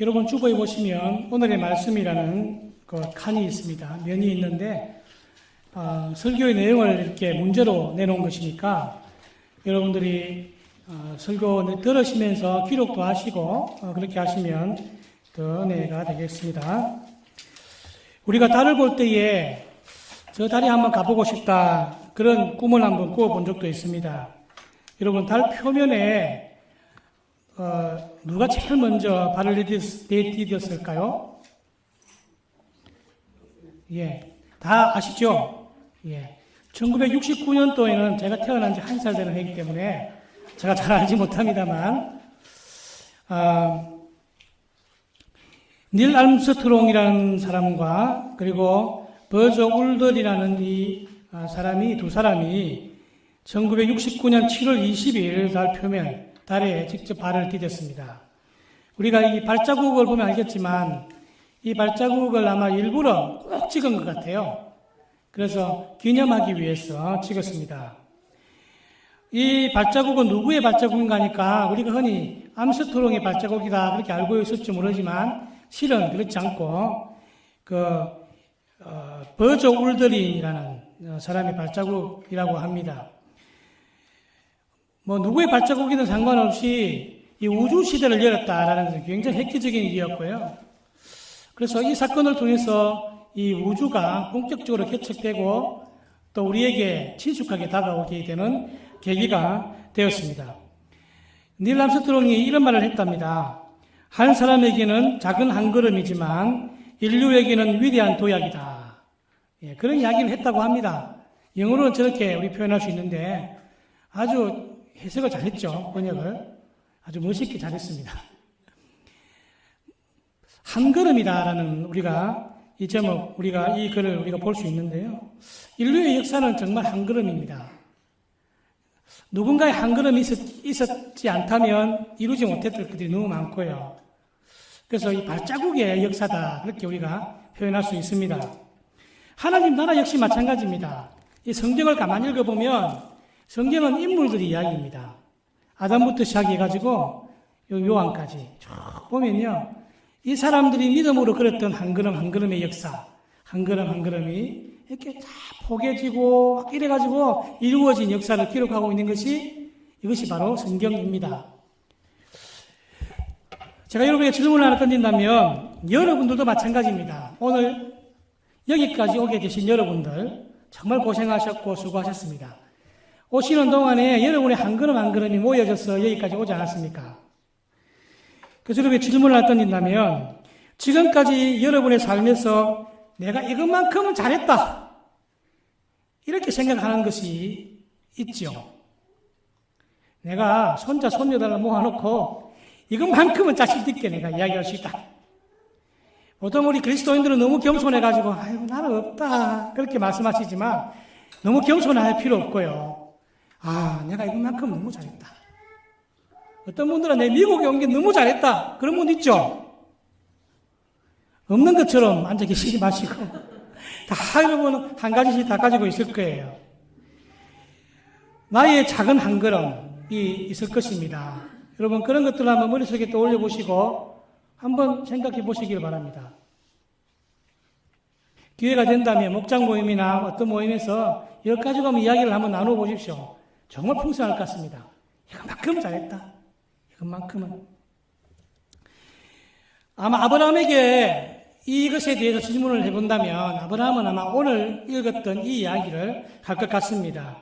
여러분 주보에 보시면 오늘의 말씀이라는 그 칸이 있습니다. 면이 있는데 설교의 내용을 이렇게 문제로 내놓은 것이니까 여러분들이 설교 들으시면서 기록도 하시고 그렇게 하시면 더 은혜가 되겠습니다. 우리가 달을 볼 때에 저 달에 한번 가보고 싶다 그런 꿈을 한번 꾸어본 적도 있습니다. 여러분 달 표면에 누가 제일 먼저 발을 내디뎠을까요? 예, 다 아시죠? 예. 1969년도에는 제가 태어난 지 1살 되는 해이기 때문에 제가 잘 알지 못합니다만, 닐 암스트롱이라는 사람과 그리고 버저 울덜이라는 두 사람이 1969년 7월 20일 달 표면, 달에 직접 발을 디뎠습니다. 우리가 이 발자국을 보면 알겠지만 이 발자국을 아마 일부러 꼭 찍은 것 같아요. 그래서 기념하기 위해서 찍었습니다. 이 발자국은 누구의 발자국인가 하니까 우리가 흔히 암스트롱의 발자국이다 그렇게 알고 있을지 모르지만 실은 그렇지 않고 버저 울더린이라는 사람의 발자국이라고 합니다. 누구의 발자국이든 상관없이 이 우주 시대를 열었다라는 것은 굉장히 획기적인 일이었고요. 그래서 이 사건을 통해서 이 우주가 본격적으로 개척되고 또 우리에게 친숙하게 다가오게 되는 계기가 되었습니다. 닐 암스트롱이 이런 말을 했답니다. 한 사람에게는 작은 한 걸음이지만 인류에게는 위대한 도약이다. 예, 그런 이야기를 했다고 합니다. 영어로는 저렇게 우리 표현할 수 있는데 아주 해석을 잘했죠. 번역을 아주 멋있게 잘했습니다. 한 걸음이다라는 우리가 이 제목, 우리가 이 글을 우리가 볼 수 있는데요. 인류의 역사는 정말 한 걸음입니다. 누군가의 한 걸음이 있었지 않다면 이루지 못했을 것들이 너무 많고요. 그래서 이 발자국의 역사다 그렇게 우리가 표현할 수 있습니다. 하나님 나라 역시 마찬가지입니다. 이 성경을 가만히 읽어보면 성경은 인물들의 이야기입니다. 아담부터 시작해가지고 요한까지 쭉 보면요. 이 사람들이 믿음으로 걸었던 한 걸음 한 걸음의 역사, 한 걸음 한 걸음이 이렇게 다 포개지고 이래가지고 이루어진 역사를 기록하고 있는 이것이 바로 성경입니다. 제가 여러분에게 질문을 하나 던진다면 여러분들도 마찬가지입니다. 오늘 여기까지 오게 되신 여러분들 정말 고생하셨고 수고하셨습니다. 오시는 동안에 여러분의 한 걸음 한 걸음이 모여져서 여기까지 오지 않았습니까? 그래서 여러분에게 질문을 하나 던진다면 지금까지 여러분의 삶에서 내가 이것만큼은 잘했다 이렇게 생각하는 것이 있죠. 내가 손자 손녀들을 모아놓고 이것만큼은 자신 있게 내가 이야기할 수 있다. 보통 우리 그리스도인들은 너무 겸손해가지고 아이고 나는 없다 그렇게 말씀하시지만 너무 겸손할 필요 없고요. 내가 이것만큼 너무 잘했다. 어떤 분들은 내 미국에 온 게 너무 잘했다. 그런 분 있죠? 없는 것처럼 앉아 계시지 마시고 다 여러분 한 가지씩 다 가지고 있을 거예요. 나의 작은 한 걸음이 있을 것입니다. 여러분 그런 것들을 한번 머릿속에 떠올려 보시고 한번 생각해 보시길 바랍니다. 기회가 된다면 목장 모임이나 어떤 모임에서 여러 가지로 한번 이야기를 한번 나눠 보십시오. 정말 풍성할 것 같습니다. 이것만큼은 잘했다. 이것만큼은. 아마 아브라함에게 이것에 대해서 질문을 해본다면 아브라함은 아마 오늘 읽었던 이 이야기를 할 것 같습니다.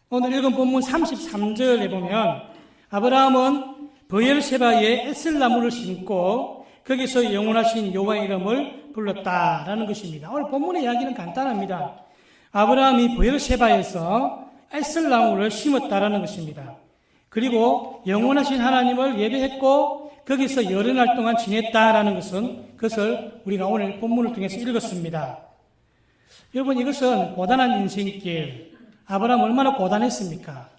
오늘 읽은 본문 33절에 보면 아브라함은 브엘세바에 에셀나무를 심고 거기서 영원하신 여호와의 이름을 불렀다라는 것입니다. 오늘 본문의 이야기는 간단합니다. 아브라함이 브엘세바에서 에셀나무를 심었다라는 것입니다. 그리고 영원하신 하나님을 예배했고 거기서 여러 날 동안 지냈다라는 그것을 우리가 오늘 본문을 통해서 읽었습니다. 여러분 이것은 고단한 인생길, 아브라함 얼마나 고단했습니까?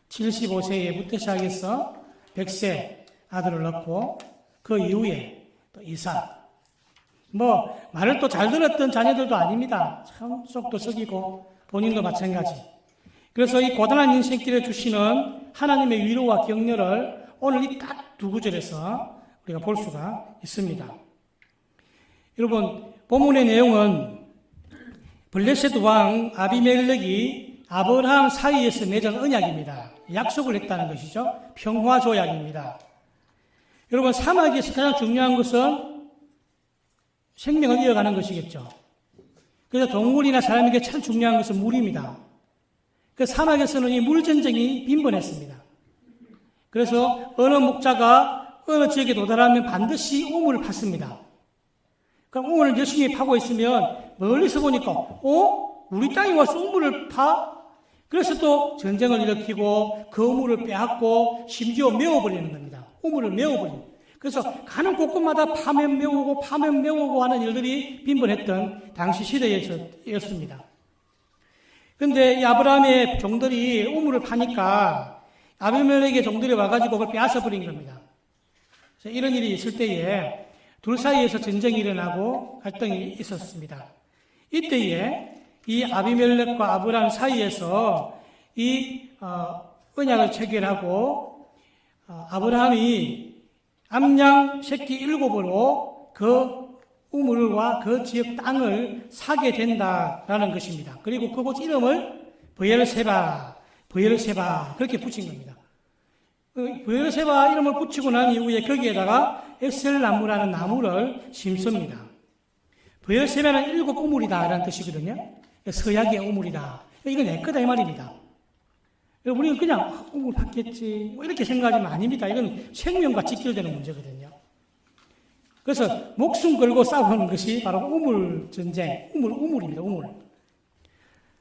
75세부터 시작해서 100세 아들을 낳고 그 이후에 또 이삭, 말을 또 잘 들었던 자녀들도 아닙니다. 참 속도 썩이고 본인도 마찬가지. 그래서 이 고단한 인생길에 주시는 하나님의 위로와 격려를 오늘 이 딱 두 구절에서 우리가 볼 수가 있습니다. 여러분, 본문의 내용은 블레셋 왕 아비멜렉이 아브라함 사이에서 맺은 언약입니다. 약속을 했다는 것이죠. 평화 조약입니다. 여러분, 사막에서 가장 중요한 것은 생명을 이어가는 것이겠죠. 그래서 동물이나 사람에게 참 중요한 것은 물입니다. 그 사막에서는 이 물전쟁이 빈번했습니다. 그래서 어느 목자가 어느 지역에 도달하면 반드시 우물을 팠습니다. 그럼 우물을 열심히 파고 있으면 멀리서 보니까 우리 땅에 와서 우물을 파? 그래서 또 전쟁을 일으키고 그 우물을 빼앗고 심지어 메워버리는 겁니다. 우물을 메워버리는. 그래서 가는 곳곳마다 파면 메우고 하는 일들이 빈번했던 당시 시대였습니다. 그런데 이 아브라함의 종들이 우물을 파니까 아비멜렉의 종들이 와가지고 그걸 빼앗아버린 겁니다. 그래서 이런 일이 있을 때에 둘 사이에서 전쟁이 일어나고 갈등이 있었습니다. 이때에 이 아비멜렉과 아브라함 사이에서 이 언약을 체결하고 아브라함이 암양 새끼 7으로 그 우물과 그 지역 땅을 사게 된다라는 것입니다. 그리고 그곳 이름을 브엘세바 그렇게 붙인 겁니다. 브엘세바 이름을 붙이고 난 이후에 거기에다가 에셀나무라는 나무를 심습니다. 브엘세바는 7 우물이다라는 뜻이거든요. 서약의 우물이다. 이건 내 거다 이 말입니다. 우리는 그냥 우물 받겠지 이렇게 생각하지만 아닙니다. 이건 생명과 직결되는 문제거든요. 그래서 목숨 걸고 싸우는 것이 바로 우물 전쟁, 우물입니다. 우물.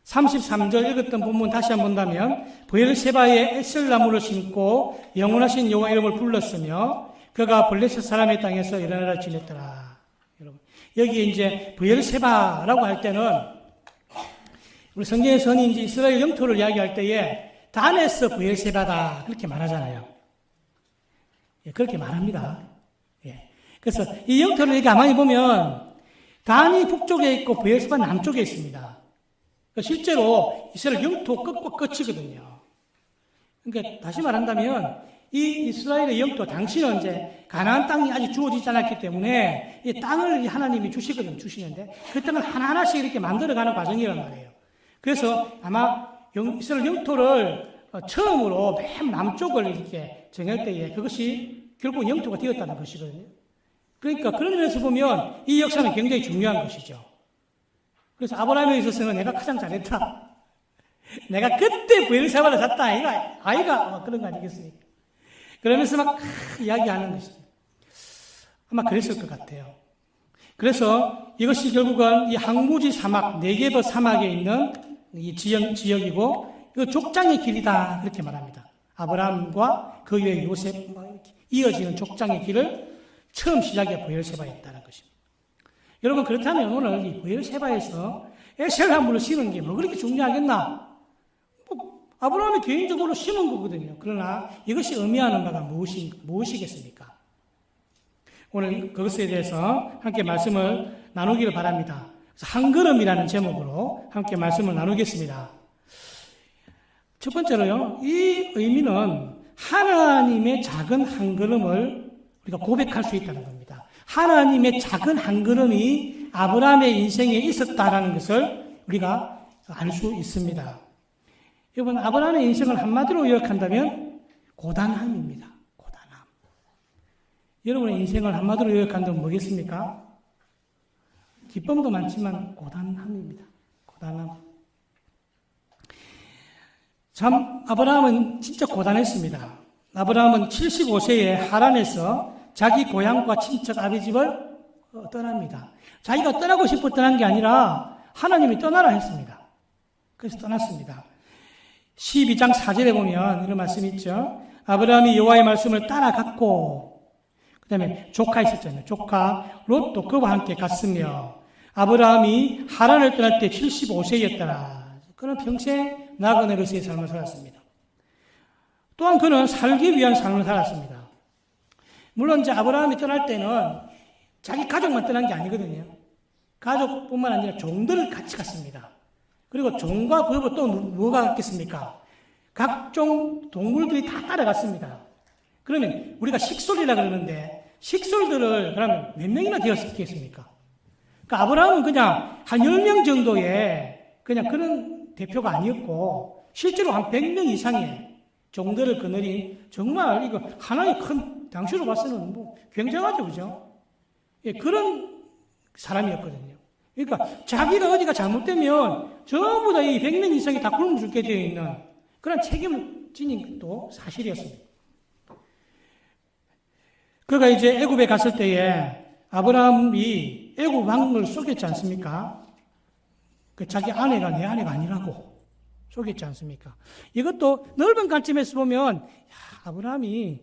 33절 읽었던 본문 다시 한번 본다면 브엘세바에 에셀나무를 심고 영원하신 여호와 이름을 불렀으며 그가 블레셋 사람의 땅에서 일어나라 지냈더라. 여러분, 여기에 이제 브엘세바라고 할 때는 우리 성경에서는 이제 이스라엘 영토를 이야기할 때에 단에서 브엘세바다 그렇게 말하잖아요. 예, 그렇게 말합니다. 예. 그래서 이 영토를 이렇게 가만히 보면 단이 북쪽에 있고 브엘세바 남쪽에 있습니다. 실제로 이스라엘 영토 끝과 끝이거든요. 그러니까 다시 말한다면 이 이스라엘의 영토 당시는 이제 가나안 땅이 아직 주어지지 않았기 때문에 이 땅을 하나님이 주시는데 그 땅을 하나하나씩 이렇게 만들어가는 과정이란 말이에요. 그래서 아마 이스라엘 영토를 처음으로 맨 남쪽을 이렇게 정할 때에 그것이 결국 영토가 되었다는 것이거든요. 그러니까 그런 면에서 보면 이 역사는 굉장히 중요한 것이죠. 그래서 아브라함에 있어서는 내가 가장 잘했다. 내가 그때 브엘세바를 샀다. 아이가 그런 거 아니겠습니까? 그러면서 막 이야기하는 것이죠. 아마 그랬을 것 같아요. 그래서 이것이 결국은 이 항무지 사막, 네게버 사막에 있는 이 지역이고 이거 족장의 길이다 그렇게 말합니다. 아브라함과 그 위에 요셉 이렇게 이어지는 족장의 길을 처음 시작해 브엘세바였다는 것입니다. 여러분 그렇다면 오늘 이 브엘세바에서 에셀나무를 심은 게 뭐 그렇게 중요하겠나? 아브라함이 개인적으로 심은 거거든요. 그러나 이것이 의미하는 바가 무엇이겠습니까? 오늘 그것에 대해서 함께 말씀을 나누기를 바랍니다. 한 걸음이라는 제목으로 함께 말씀을 나누겠습니다. 첫 번째로요, 이 의미는 하나님의 작은 한 걸음을 우리가 고백할 수 있다는 겁니다. 하나님의 작은 한 걸음이 아브라함의 인생에 있었다라는 것을 우리가 알 수 있습니다. 여러분, 아브라함의 인생을 한마디로 요약한다면 고단함입니다. 고단함. 여러분의 인생을 한마디로 요약한다면 뭐겠습니까? 기쁨도 많지만 고단함입니다. 고단함. 참 아브라함은 진짜 고단했습니다. 아브라함은 75세에 하란에서 자기 고향과 친척 아비 집을 떠납니다. 자기가 떠나고 싶어 떠난 게 아니라 하나님이 떠나라 했습니다. 그래서 떠났습니다. 12장 4절에 보면 이런 말씀이 있죠. 아브라함이 여호와의 말씀을 따라갔고 그 다음에 조카 있었잖아요. 조카 롯도 그와 함께 갔으며 아브라함이 하란을 떠날 때 75세였더라. 그는 평생 나그네로서의 삶을 살았습니다. 또한 그는 살기 위한 삶을 살았습니다. 물론 이제 아브라함이 떠날 때는 자기 가족만 떠난 게 아니거든요. 가족뿐만 아니라 종들을 같이 갔습니다. 그리고 종과 법은 또 뭐가 갔겠습니까? 각종 동물들이 다 따라갔습니다. 그러면 우리가 식솔이라 그러는데 식솔들을 그러면 몇 명이나 되었겠습니까? 그러니까 아브라함은 그냥 한 10명 정도의 그냥 그런 대표가 아니었고, 실제로 한 100명 이상의 종들을 거느린 정말 이거 하나의 큰, 당시로 봤을 때는 굉장하죠, 그죠? 예, 그런 사람이었거든요. 그러니까 자기가 어디가 잘못되면 전부 다 이 100명 이상이 다 굶어 죽게 되어 있는 그런 책임을 지닌 것도 사실이었습니다. 그가 이제 애굽에 갔을 때에 아브라함이 애굽 왕을 속였지 않습니까? 그 자기 아내가 내 아내가 아니라고 속였지 않습니까? 이것도 넓은 관점에서 보면 아브라함이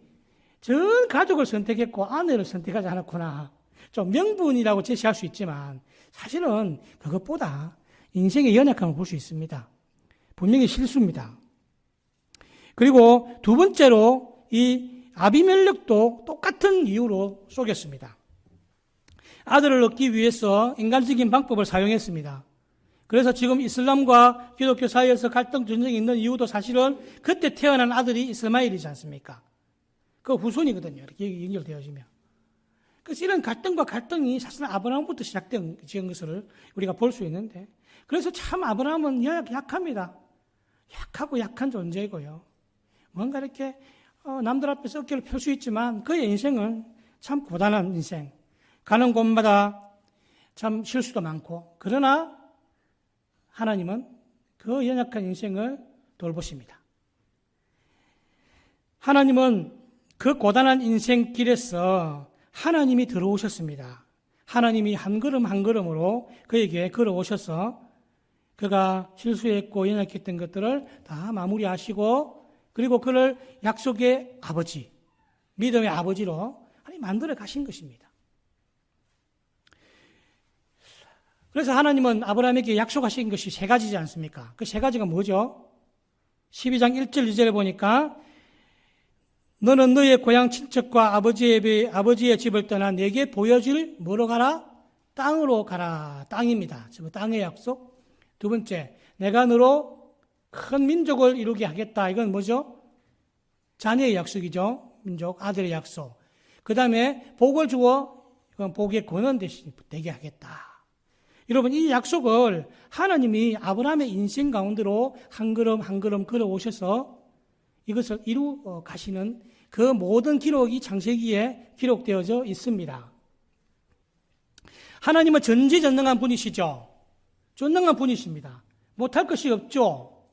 전 가족을 선택했고 아내를 선택하지 않았구나. 좀 명분이라고 제시할 수 있지만 사실은 그것보다 인생의 연약함을 볼 수 있습니다. 분명히 실수입니다. 그리고 두 번째로 이 아비멜렉도 똑같은 이유로 속였습니다. 아들을 얻기 위해서 인간적인 방법을 사용했습니다. 그래서 지금 이슬람과 기독교 사이에서 갈등 전쟁이 있는 이유도 사실은 그때 태어난 아들이 이스마일이지 않습니까? 그 후손이거든요. 이렇게 연결되어지면. 그래서 이런 갈등과 갈등이 사실은 아브라함부터 시작된 것을 우리가 볼 수 있는데, 그래서 참 아브라함은 약합니다. 약하고 약한 존재이고요. 뭔가 이렇게 남들 앞에서 어깨를 펼 수 있지만 그의 인생은 참 고단한 인생. 가는 곳마다 참 실수도 많고, 그러나 하나님은 그 연약한 인생을 돌보십니다. 하나님은 그 고단한 인생길에서 하나님이 들어오셨습니다. 하나님이 한 걸음 한 걸음으로 그에게 걸어오셔서 그가 실수했고 연약했던 것들을 다 마무리하시고, 그리고 그를 약속의 아버지, 믿음의 아버지로 하나님 만들어 가신 것입니다. 그래서 하나님은 아브라함에게 약속하신 것이 세 가지지 않습니까? 그 세 가지가 뭐죠? 12장 1절 2절에 보니까 너는 너의 고향 친척과 아버지의 집을 떠나 내게 보여줄 뭐로 가라? 땅으로 가라. 땅입니다. 지금 땅의 약속. 두 번째, 내가 너로 큰 민족을 이루게 하겠다. 이건 뭐죠? 자녀의 약속이죠. 민족, 아들의 약속. 그 다음에 복을 주어 이건 복의 권원 대신 되게 하겠다. 여러분, 이 약속을 하나님이 아브라함의 인생 가운데로 한 걸음 한 걸음 걸어오셔서 이것을 이루어 가시는 그 모든 기록이 창세기에 기록되어져 있습니다. 하나님은 전지전능한 분이시죠. 전능한 분이십니다. 못할 것이 없죠.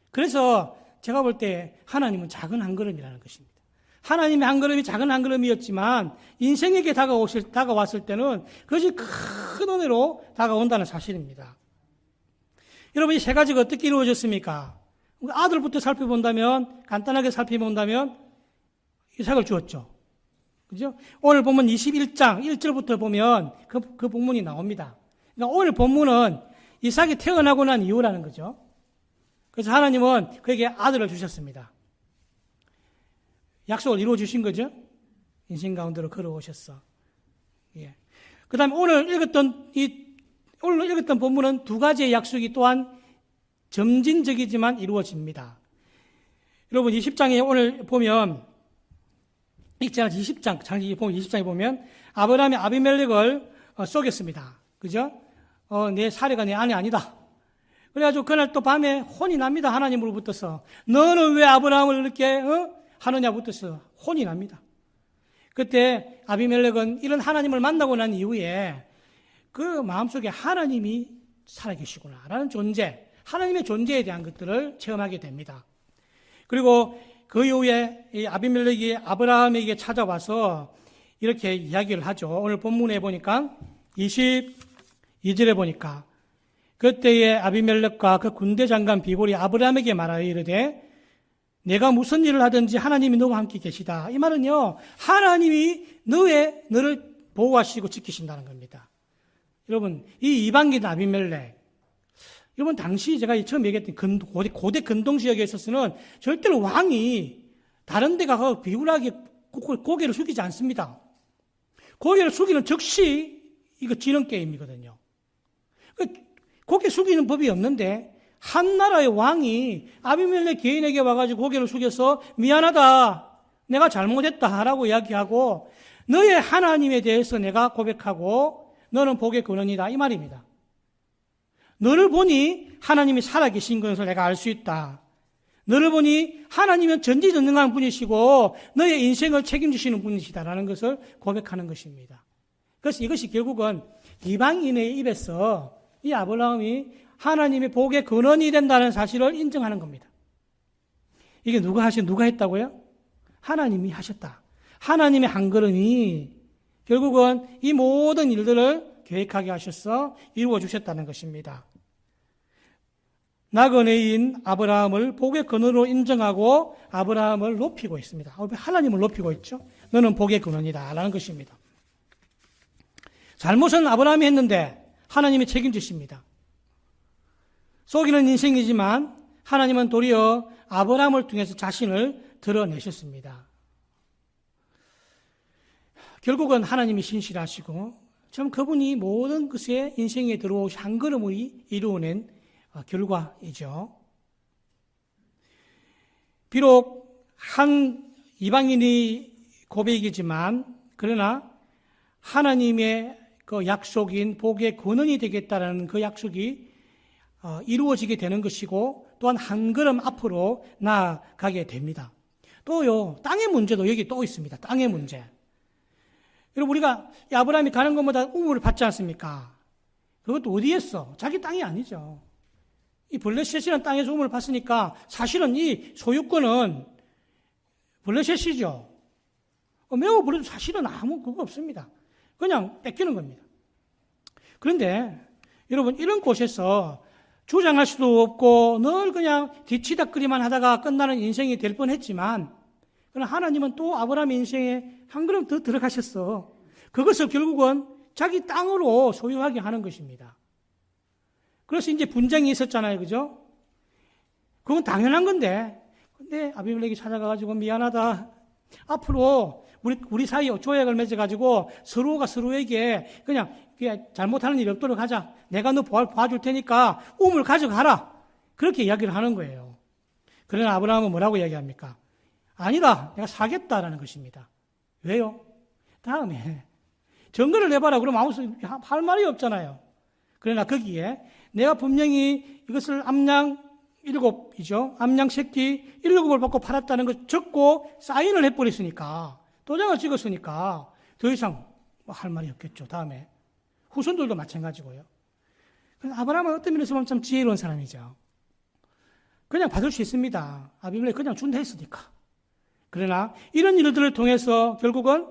그래서 제가 볼 때 하나님은 작은 한 걸음이라는 것입니다. 하나님의 한 걸음이 작은 한 걸음이었지만 인생에게 다가왔을 때는 그것이 큰 은혜로 다가온다는 사실입니다. 여러분, 이 세 가지가 어떻게 이루어졌습니까? 아들부터 살펴본다면, 간단하게 살펴본다면 이삭을 주었죠. 그죠? 오늘 보면 21장 1절부터 보면 그 본문이 나옵니다. 그러니까 오늘 본문은 이삭이 태어나고 난 이유라는 거죠. 그래서 하나님은 그에게 아들을 주셨습니다. 약속을 이루어 주신 거죠. 인생 가운데로 걸어오셨어. 예. 그 다음에 오늘 읽었던 본문은 두 가지의 약속이 또한 점진적이지만 이루어집니다. 여러분, 20장에 오늘 보면, 읽지 않은 20장, 창세기 20장에 보면, 아브라함이 아비멜렉을 속였습니다. 그죠? 내 사례가 내 아내 아니다. 그래가지고 그날 또 밤에 혼이 납니다. 하나님으로부터서. 너는 왜 아브라함을 이렇게, 하느냐부터서 혼이 납니다. 그때 아비멜렉은 이런 하나님을 만나고 난 이후에 그 마음속에 하나님이 살아계시구나라는 존재, 하나님의 존재에 대한 것들을 체험하게 됩니다. 그리고 그 이후에 이 아비멜렉이 아브라함에게 찾아와서 이렇게 이야기를 하죠. 오늘 본문에 보니까 22절에 보니까 그때의 아비멜렉과 그 군대 장관 비볼이 아브라함에게 말하여 이르되 내가 무슨 일을 하든지 하나님이 너와 함께 계시다. 이 말은요, 하나님이 너를 보호하시고 지키신다는 겁니다. 여러분, 이 이방인 아비멜렉, 여러분, 당시 제가 처음 얘기했던 고대 근동 지역에 있어서는 절대로 왕이 다른 데 가서 비굴하게 고개를 숙이지 않습니다. 고개를 숙이는 즉시 이거 지는 게임이거든요. 고개 숙이는 법이 없는데 한 나라의 왕이 아비멜렉 개인에게 와가지고 고개를 숙여서 미안하다, 내가 잘못했다 라고 이야기하고 너의 하나님에 대해서 내가 고백하고 너는 복의 근원이다 이 말입니다. 너를 보니 하나님이 살아계신 것을 내가 알 수 있다. 너를 보니 하나님은 전지전능한 분이시고 너의 인생을 책임지시는 분이시다라는 것을 고백하는 것입니다. 그래서 이것이 결국은 이방인의 입에서 이 아브라함이 하나님의 복의 근원이 된다는 사실을 인정하는 겁니다. 이게 누가 했다고요? 하나님이 하셨다. 하나님의 한 걸음이 결국은 이 모든 일들을 계획하게 하셔서 이루어 주셨다는 것입니다. 나그네인 아브라함을 복의 근원으로 인정하고 아브라함을 높이고 있습니다. 하나님을 높이고 있죠. 너는 복의 근원이다 라는 것입니다. 잘못은 아브라함이 했는데 하나님이 책임지십니다. 속이는 인생이지만 하나님은 도리어 아브라함을 통해서 자신을 드러내셨습니다. 결국은 하나님이 신실하시고 참 그분이 모든 것에 인생에 들어오신 한 걸음을 이루어낸 결과이죠. 비록 한 이방인의 고백이지만 그러나 하나님의 그 약속인 복의 근원이 되겠다라는 그 약속이 이루어지게 되는 것이고 또한 한 걸음 앞으로 나아가게 됩니다. 또요, 땅의 문제도 여기 또 있습니다. 땅의 문제. 여러분, 우리가 아브라함이 가는 것마다 우물을 받지 않습니까? 그것도 어디에서? 자기 땅이 아니죠. 이 블레셋이라는 땅에서 우물을 받으니까 사실은 이 소유권은 블레셋이죠. 매우 불러도 사실은 아무 그거 없습니다. 그냥 뺏기는 겁니다. 그런데 여러분, 이런 곳에서 주장할 수도 없고 늘 그냥 뒤치다꺼리만 하다가 끝나는 인생이 될 뻔했지만 그러나 하나님은 또 아브라함의 인생에 한 걸음 더 들어가셨어. 그것을 결국은 자기 땅으로 소유하게 하는 것입니다. 그래서 이제 분쟁이 있었잖아요. 그죠? 그건 당연한 건데 근데 아비멜렉이 찾아가가지고 미안하다. 앞으로 우리 사이에 조약을 맺어가지고 서로가 서로에게 그냥 잘못하는 일이 없도록 하자. 내가 너 봐줄 테니까 우물 가져가라. 그렇게 이야기를 하는 거예요. 그러나 아브라함은 뭐라고 이야기합니까? 아니다. 내가 사겠다라는 것입니다. 왜요? 다음에 증거를 내봐라. 그러면 아무 할 말이 없잖아요. 그러나 거기에 내가 분명히 이것을 암양 7이죠. 암양 새끼 7을 받고 팔았다는 걸 적고 사인을 해버렸으니까 도장을 찍었으니까 더 이상 할 말이 없겠죠. 다음에 후손들도 마찬가지고요. 그래서 아브라함은 어떤 면에서 보면 참 지혜로운 사람이죠. 그냥 받을 수 있습니다. 아비멜렉 그냥 준다 했으니까. 그러나 이런 일들을 통해서 결국은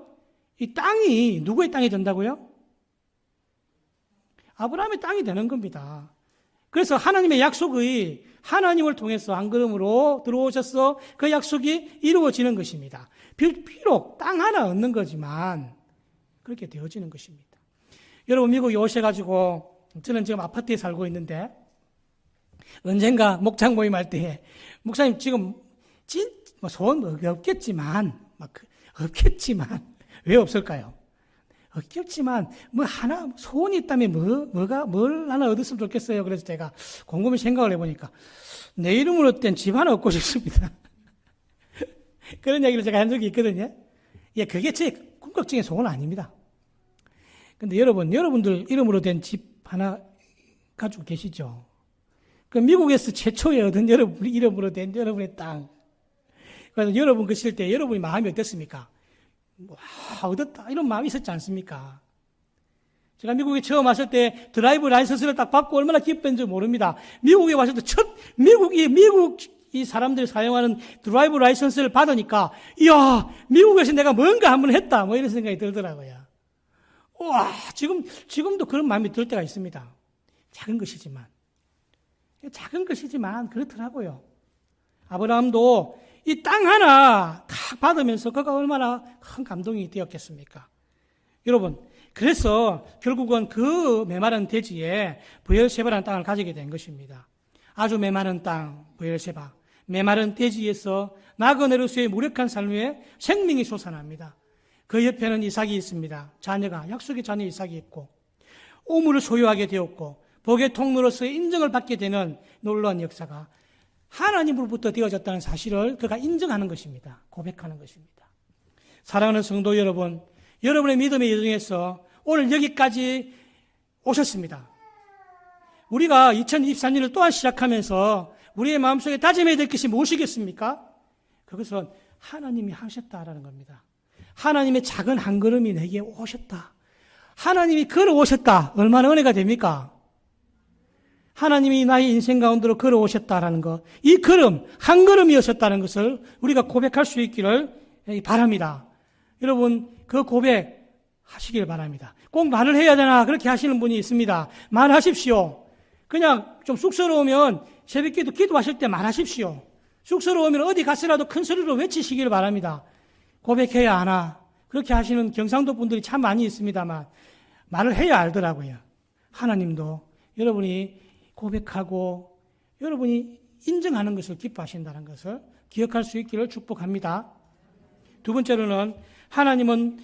이 땅이 누구의 땅이 된다고요? 아브라함의 땅이 되는 겁니다. 그래서 하나님의 약속의 하나님을 통해서 한 걸음으로 들어오셔서 그 약속이 이루어지는 것입니다. 비록 땅 하나 얻는 거지만 그렇게 되어지는 것입니다. 여러분 미국에 오셔가지고 저는 지금 아파트에 살고 있는데 언젠가 목장 모임할 때 목사님 지금 소원 없겠지만 없겠지만 왜 없을까요? 없겠지만 하나 소원이 있다면 뭘 하나 얻었으면 좋겠어요. 그래서 제가 곰곰이 생각을 해보니까 내 이름으로 된 집 하나 얻고 싶습니다. 그런 얘기를 제가 한 적이 있거든요. 예, 그게 제 궁극적인 소원은 아닙니다. 근데 여러분들 이름으로 된 집 하나 가지고 계시죠? 그 미국에서 최초에 얻은 여러분 이름으로 된 여러분의 땅. 그래서 여러분 그실 때 여러분이 마음이 어땠습니까? 얻었다 이런 마음이 있었지 않습니까? 제가 미국에 처음 왔을 때 드라이브 라이선스를 딱 받고 얼마나 기뻤는지 모릅니다. 미국에 왔을 때 미국 이 사람들이 사용하는 드라이브 라이선스를 받으니까 이야 미국에서 내가 뭔가 한번 했다 이런 생각이 들더라고요. 와 지금도 그런 마음이 들 때가 있습니다. 작은 것이지만 그렇더라고요. 아브라함도 이 땅 하나 탁 받으면서 그가 얼마나 큰 감동이 되었겠습니까? 여러분, 그래서 결국은 그 메마른 대지에 브엘세바라는 땅을 가지게 된 것입니다. 아주 메마른 땅, 브엘세바. 메마른 대지에서 나그네로서의 무력한 삶에 생명이 솟아납니다. 그 옆에는 이삭이 있습니다. 약속의 자녀 이삭이 있고, 우물을 소유하게 되었고, 복의 통로로서의 인정을 받게 되는 놀라운 역사가 하나님으로부터 되어졌다는 사실을 그가 인정하는 것입니다. 고백하는 것입니다. 사랑하는 성도 여러분, 여러분의 믿음의 여정에서 오늘 여기까지 오셨습니다. 우리가 2023년을 또한 시작하면서 우리의 마음속에 다짐해야 될 것이 무엇이겠습니까? 그것은 하나님이 하셨다라는 겁니다. 하나님의 작은 한 걸음이 내게 오셨다. 하나님이 걸어오셨다. 얼마나 은혜가 됩니까? 하나님이 나의 인생 가운데로 걸어오셨다라는 것, 이 걸음, 한 걸음이었었다는 것을 우리가 고백할 수 있기를 바랍니다. 여러분, 그 고백 하시길 바랍니다. 꼭 말을 해야 되나 그렇게 하시는 분이 있습니다. 말하십시오. 그냥 좀 쑥스러우면 새벽기도 기도하실 때 말하십시오. 쑥스러우면 어디 가서라도 큰 소리로 외치시길 바랍니다. 고백해야 하나 그렇게 하시는 경상도 분들이 참 많이 있습니다만 말을 해야 알더라고요. 하나님도 여러분이 고백하고 여러분이 인정하는 것을 기뻐하신다는 것을 기억할 수 있기를 축복합니다. 두 번째로는 하나님은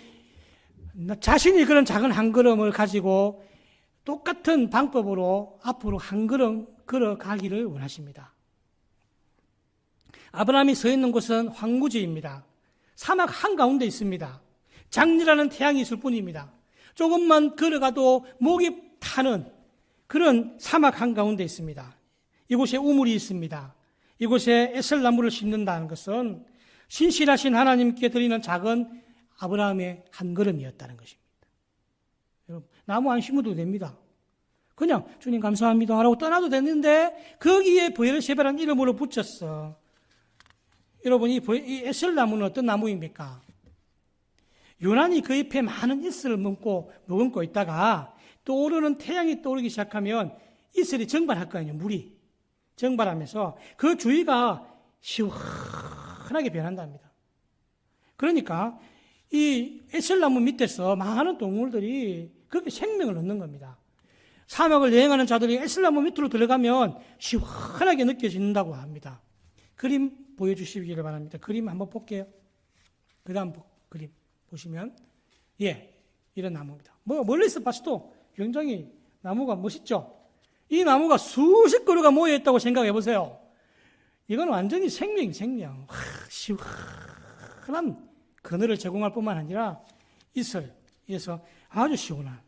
자신이 그런 작은 한 걸음을 가지고 똑같은 방법으로 앞으로 한 걸음 걸어가기를 원하십니다. 아브라함이 서 있는 곳은 황무지입니다. 사막 한가운데 있습니다. 장렬하는 태양이 있을 뿐입니다. 조금만 걸어가도 목이 타는 그런 사막 한가운데 있습니다. 이곳에 우물이 있습니다. 이곳에 에셀나무를 심는다는 것은 신실하신 하나님께 드리는 작은 아브라함의 한 걸음이었다는 것입니다. 여러분, 나무 안 심어도 됩니다. 그냥 주님 감사합니다 하라고 떠나도 됐는데 거기에 브엘세바라는 이름으로 붙였어. 여러분, 이 에셀나무는 어떤 나무입니까? 유난히 그 잎에 많은 이슬을 머금고 있다가 떠오르는 태양이 떠오르기 시작하면 이슬이 증발할 거 아니에요. 물이 증발하면서 그 주위가 시원하게 변한답니다. 그러니까 이 에셀나무 밑에서 많은 동물들이 그렇게 생명을 얻는 겁니다. 사막을 여행하는 자들이 에셀나무 밑으로 들어가면 시원하게 느껴진다고 합니다. 그림 보여주시기를 바랍니다. 그림 한번 볼게요. 그 다음 그림 보시면 이런 나무입니다. 멀리서 봤어도 굉장히 나무가 멋있죠? 이 나무가 수십 그루가 모여있다고 생각해 보세요. 이건 완전히 생명. 시원한 그늘을 제공할 뿐만 아니라 이슬에서 아주 시원한.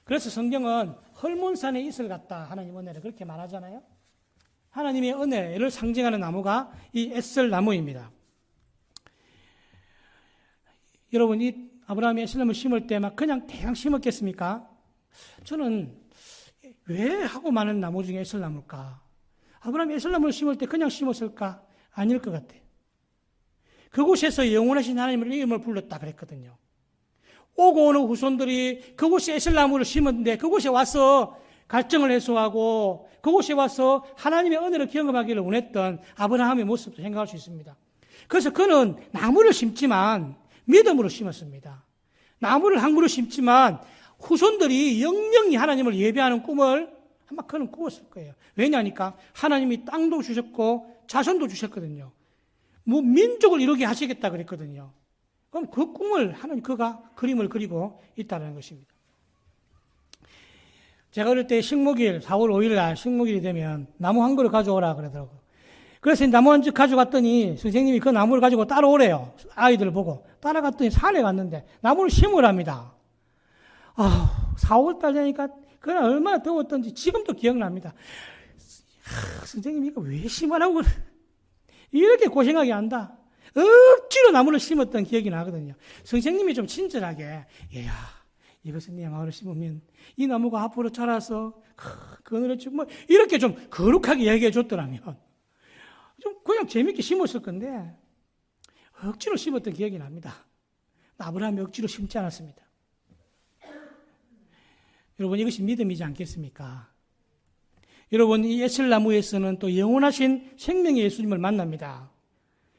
그래서 성경은 헐몬산의 이슬 같다. 하나님 은혜를 그렇게 말하잖아요. 하나님의 은혜를 상징하는 나무가 이 에셀나무입니다. 여러분, 이 아브라함이 에셀나무를 심을 때 막 그냥 대강 심었겠습니까? 저는 왜 하고 많은 나무 중에 에셀나무일까? 아브라함이 에셀나무를 심을 때 그냥 심었을까? 아닐 것 같아요. 그곳에서 영원하신 하나님의 이름을 불렀다 그랬거든요. 오고 오는 후손들이 그곳에 에셀나무를 심었는데 그곳에 와서 갈증을 해소하고 그곳에 와서 하나님의 은혜를 경험하기를 원했던 아브라함의 모습도 생각할 수 있습니다. 그래서 그는 나무를 심지만 믿음으로 심었습니다. 나무를 한 그루 심지만 후손들이 영영이 하나님을 예배하는 꿈을 아마 그는 꾸었을 거예요. 왜냐하니까 하나님이 땅도 주셨고 자손도 주셨거든요. 민족을 이루게 하시겠다 그랬거든요. 그럼 그 꿈을 하나님 그가 그림을 그리고 있다는 것입니다. 제가 어릴 때 식목일 4월 5일 날 식목일이 되면 나무 한 그루 가져오라 그러더라고요. 그래서 나무 한 집 가져갔더니 선생님이 그 나무를 가지고 따라오래요. 아이들을 보고 따라갔더니 산에 갔는데 나무를 심으랍니다. 4월 달 되니까 그날 얼마나 더웠던지 지금도 기억납니다. 선생님이 이거 왜 심으라고 이렇게 고생하게 한다. 억지로 나무를 심었던 기억이 나거든요. 선생님이 좀 친절하게 얘야 이것은 네 마음을 심으면 이 나무가 앞으로 자라서 그늘을 주고 이렇게 좀 거룩하게 얘기해 줬더라면 좀 그냥 재밌게 심었을 건데 억지로 심었던 기억이 납니다. 아브라함이 억지로 심지 않았습니다. 여러분, 이것이 믿음이지 않겠습니까? 여러분, 이 에셀나무에서는 또 영원하신 생명의 예수님을 만납니다.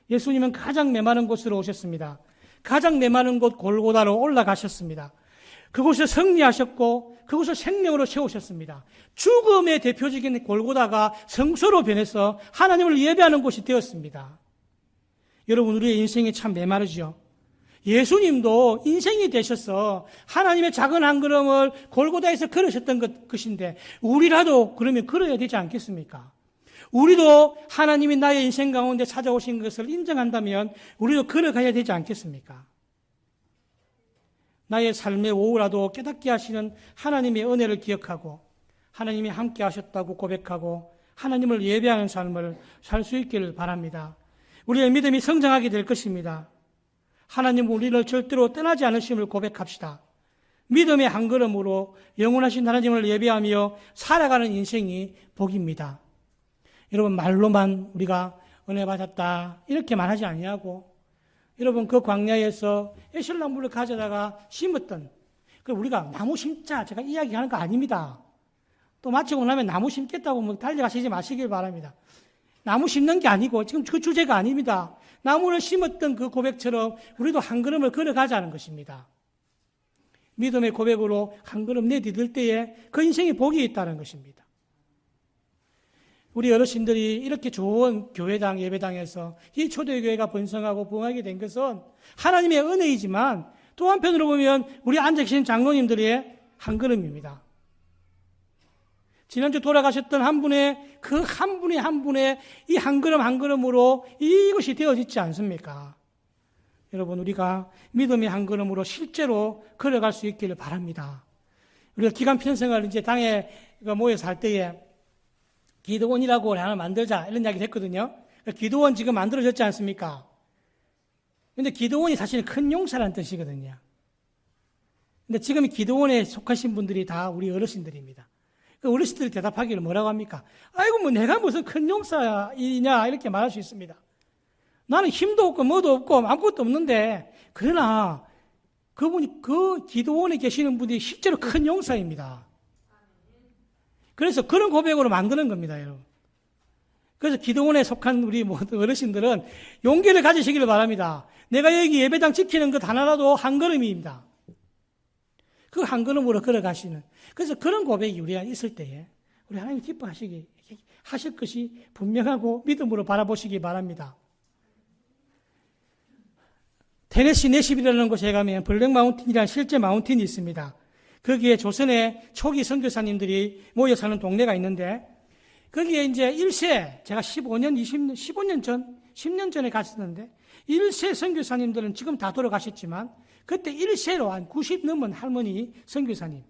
예수님은 가장 메마른 곳으로 오셨습니다. 가장 메마른 곳 골고다로 올라가셨습니다. 그곳에 승리하셨고 그곳을 생명으로 채우셨습니다. 죽음의 대표적인 골고다가 성소로 변해서 하나님을 예배하는 곳이 되었습니다. 여러분, 우리의 인생이 참 메마르죠. 예수님도 인생이 되셔서 하나님의 작은 한 걸음을 골고다에서 걸으셨던 것인데 우리라도 그러면 걸어야 되지 않겠습니까? 우리도 하나님이 나의 인생 가운데 찾아오신 것을 인정한다면 우리도 걸어가야 되지 않겠습니까? 나의 삶의 오후라도 깨닫게 하시는 하나님의 은혜를 기억하고 하나님이 함께 하셨다고 고백하고 하나님을 예배하는 삶을 살 수 있기를 바랍니다. 우리의 믿음이 성장하게 될 것입니다. 하나님은 우리를 절대로 떠나지 않으심을 고백합시다. 믿음의 한 걸음으로 영원하신 하나님을 예배하며 살아가는 인생이 복입니다. 여러분, 말로만 우리가 은혜 받았다 이렇게 말하지 아니하고 여러분, 그 광야에서 에실나무를 가져다가 심었던 우리가 나무 심자 제가 이야기하는 거 아닙니다. 또 마치고 나면 나무 심겠다고 뭐 달려가시지 마시길 바랍니다. 나무 심는 게 아니고 지금 그 주제가 아닙니다. 나무를 심었던 그 고백처럼 우리도 한 걸음을 걸어가자는 것입니다. 믿음의 고백으로 한 걸음 내디딜 때에 그 인생에 복이 있다는 것입니다. 우리 어르신들이 이렇게 좋은 교회당, 예배당에서 이 초대교회가 번성하고 부흥하게 된 것은 하나님의 은혜이지만 또 한편으로 보면 우리 앉아 계신 장로님들의 한 걸음입니다. 지난주 돌아가셨던 한 분의 그 한 분의 이 한 걸음 한 걸음으로 이것이 되어지지 않습니까? 여러분, 우리가 믿음의 한 걸음으로 실제로 걸어갈 수 있기를 바랍니다. 우리가 기간 편성을 이제 당에 모여서 할 때에 기도원이라고 하나 만들자 이런 이야기를 했거든요. 기도원 지금 만들어졌지 않습니까? 근데 기도원이 사실은 큰 용사라는 뜻이거든요. 근데 지금 기도원에 속하신 분들이 다 우리 어르신들입니다. 그 어르신들이 대답하기를 뭐라고 합니까? 아이고, 뭐 내가 무슨 큰 용사이냐 이렇게 말할 수 있습니다. 나는 힘도 없고 뭐도 없고 아무것도 없는데, 그러나 그분이 그 기도원에 계시는 분이 실제로 큰 용사입니다. 그래서 그런 고백으로 만드는 겁니다, 여러분. 그래서 기도원에 속한 우리 모든 어르신들은 용기를 가지시기를 바랍니다. 내가 여기 예배당 지키는 것 하나라도 한 걸음입니다. 그 한 걸음으로 걸어가시는. 그래서 그런 고백이 우리가 있을 때에 우리 하나님 기뻐하시기 하실 것이 분명하고 믿음으로 바라보시기 바랍니다. 테네시 내십이라는 곳에 가면 블랙 마운틴이라는 실제 마운틴이 있습니다. 거기에 조선의 초기 선교사님들이 모여 사는 동네가 있는데, 거기에 이제 1세, 제가 15년 전, 10년 전에 갔었는데, 1세 선교사님들은 지금 다 돌아가셨지만, 그때 1세로 한 90 넘은 할머니 선교사님.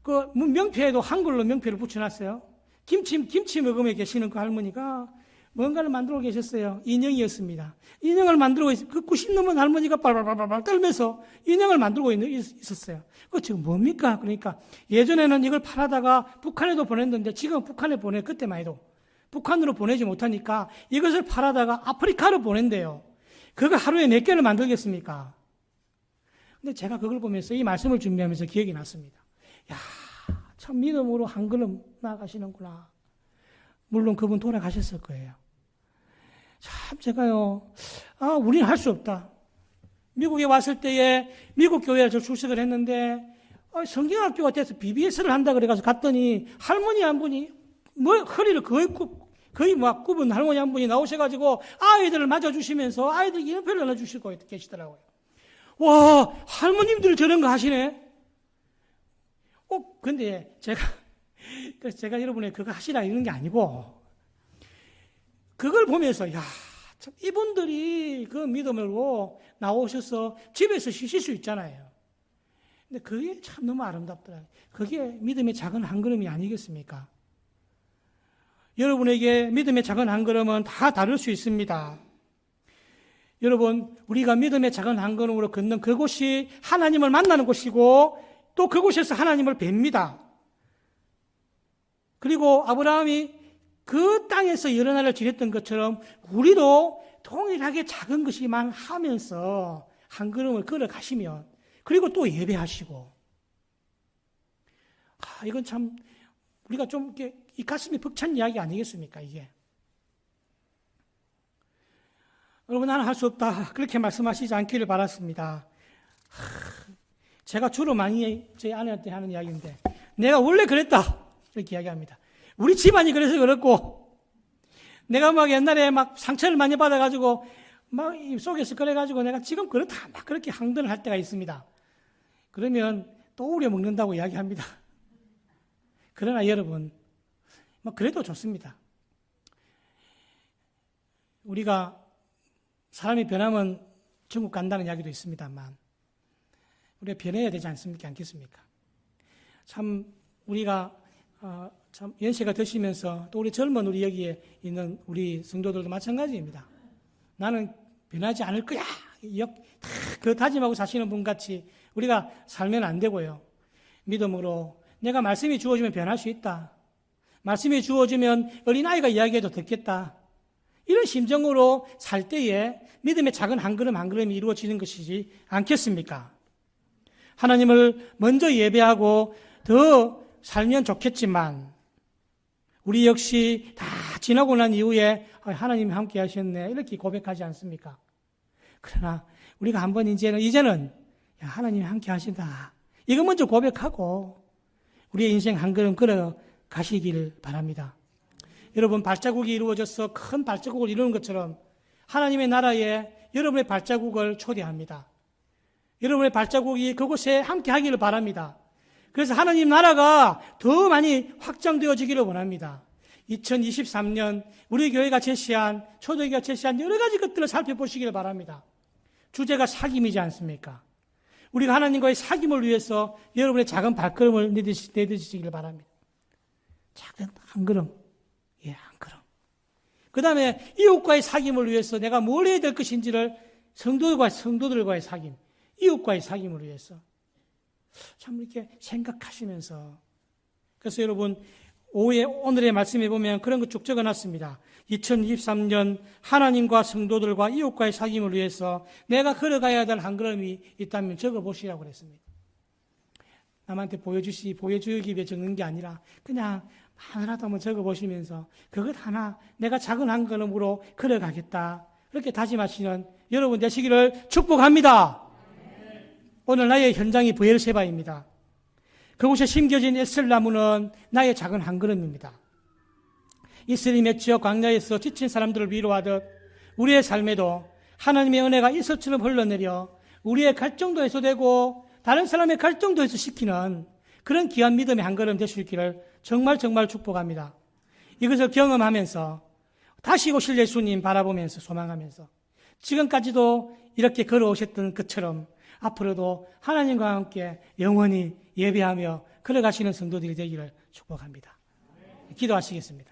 그 명패에도 한글로 명패를 붙여놨어요. 김치 먹으며 계시는 그 할머니가 뭔가를 만들고 계셨어요. 인형이었습니다. 인형을 만들고 그 90 넘은 할머니가 발발발발 떨면서 인형을 만들고 있었어요. 그 지금 뭡니까? 그러니까 예전에는 이걸 팔아다가 북한에도 보냈는데 지금 북한에 그때만 해도 북한으로 보내지 못하니까 이것을 팔아다가 아프리카로 보낸대요. 그거 하루에 몇 개를 만들겠습니까? 근데 제가 그걸 보면서 이 말씀을 준비하면서 기억이 났습니다. 야, 참 믿음으로 한 걸음 나아가시는구나. 물론 그분 돌아가셨을 거예요. 참 제가요, 우리는 할 수 없다. 미국에 왔을 때에 미국 교회에 저 출석을 했는데 성경학교가 돼서 BBS를 한다 그래가지고 갔더니 할머니 한 분이 허리를 거의 막 굽은 할머니 한 분이 나오셔가지고 아이들을 맞아주시면서 아이들 이름표를 나눠주시고 계시더라고요. 와, 할머님들 저런 거 하시네. 근데 제가 여러분의 그거 하시라 이런 게 아니고, 그걸 보면서, 야, 참, 이분들이 그 믿음으로 나오셔서 집에서 쉬실 수 있잖아요. 근데 그게 참 너무 아름답더라고요. 그게 믿음의 작은 한 걸음이 아니겠습니까? 여러분에게 믿음의 작은 한 걸음은 다 다를 수 있습니다. 여러분, 우리가 믿음의 작은 한 걸음으로 걷는 그곳이 하나님을 만나는 곳이고, 또 그곳에서 하나님을 뵙니다. 그리고 아브라함이 그 땅에서 여러 날을 지냈던 것처럼 우리도 동일하게 작은 것이만 하면서 한 걸음을 걸어가시면, 그리고 또 예배하시고, 이건 참 우리가 좀 이렇게 이 가슴이 벅찬 이야기 아니겠습니까, 이게? 여러분, 나는 할 수 없다 그렇게 말씀하시지 않기를 바랐습니다. 제가 주로 많이 제 아내한테 하는 이야기인데, 내가 원래 그랬다 이렇게 이야기합니다. 우리 집안이 그래서 그렇고, 내가 막 옛날에 막 상처를 많이 받아가지고 막 속에서 그래가지고 내가 지금 그렇다 막 그렇게 항변을 할 때가 있습니다. 그러면 또 우려 먹는다고 이야기합니다. 그러나 여러분, 뭐 그래도 좋습니다. 우리가 사람이 변하면 천국 간다는 이야기도 있습니다만, 우리가 변해야 되지 않겠습니까? 참 우리가 참 연세가 드시면서 또 우리 젊은 우리 여기에 있는 우리 성도들도 마찬가지입니다. 나는 변하지 않을 거야. 그 다짐하고 사시는 분같이 우리가 살면 안 되고요. 믿음으로 내가 말씀이 주어지면 변할 수 있다. 말씀이 주어지면 어린아이가 이야기해도 듣겠다. 이런 심정으로 살 때에 믿음의 작은 한 걸음 한 걸음이 이루어지는 것이지 않겠습니까? 하나님을 먼저 예배하고 더 살면 좋겠지만 우리 역시 다 지나고 난 이후에 하나님이 함께 하셨네 이렇게 고백하지 않습니까? 그러나 우리가 한번 이제는 야, 하나님이 함께 하신다. 이거 먼저 고백하고 우리의 인생 한 걸음 걸어 가시길 바랍니다. 여러분 발자국이 이루어져서 큰 발자국을 이루는 것처럼 하나님의 나라에 여러분의 발자국을 초대합니다. 여러분의 발자국이 그곳에 함께 하기를 바랍니다. 그래서 하나님 나라가 더 많이 확장되어지기를 원합니다. 2023년 우리 교회가 제시한 초대교회가 제시한 여러 가지 것들을 살펴보시기를 바랍니다. 주제가 사귐이지 않습니까? 우리가 하나님과의 사귐을 위해서 여러분의 작은 발걸음을 내딛으시기를 바랍니다. 작은 한 걸음, 한 걸음. 그 다음에 이웃과의 사귐을 위해서 내가 뭘 해야 될 것인지를 성도들과의 사귐, 이웃과의 사귐을 위해서 참 이렇게 생각하시면서 그래서 여러분 오늘의 말씀에 보면 그런 거 쭉 적어놨습니다. 2023년 하나님과 성도들과 이웃과의 사귐을 위해서 내가 걸어가야 될 한 걸음이 있다면 적어보시라고 그랬습니다. 남한테 보여주기 위해 적는 게 아니라 그냥 하나라도 한번 적어보시면서 그것 하나 내가 작은 한 걸음으로 걸어가겠다. 그렇게 다짐하시는 여러분 되시기를 축복합니다. 오늘 나의 현장이 브엘세바입니다. 그곳에 심겨진 에셀나무는 나의 작은 한 걸음입니다. 이스라엘 맺혀 광야에서 지친 사람들을 위로하듯 우리의 삶에도 하나님의 은혜가 이슬처럼 흘러내려 우리의 갈증도 해소되고 다른 사람의 갈증도 해소시키는 그런 귀한 믿음의 한 걸음 될 수 있기를 정말 축복합니다. 이것을 경험하면서 다시 오실 예수님 바라보면서 소망하면서 지금까지도 이렇게 걸어오셨던 것처럼 앞으로도 하나님과 함께 영원히 예배하며 걸어가시는 성도들이 되기를 축복합니다. 기도하시겠습니다.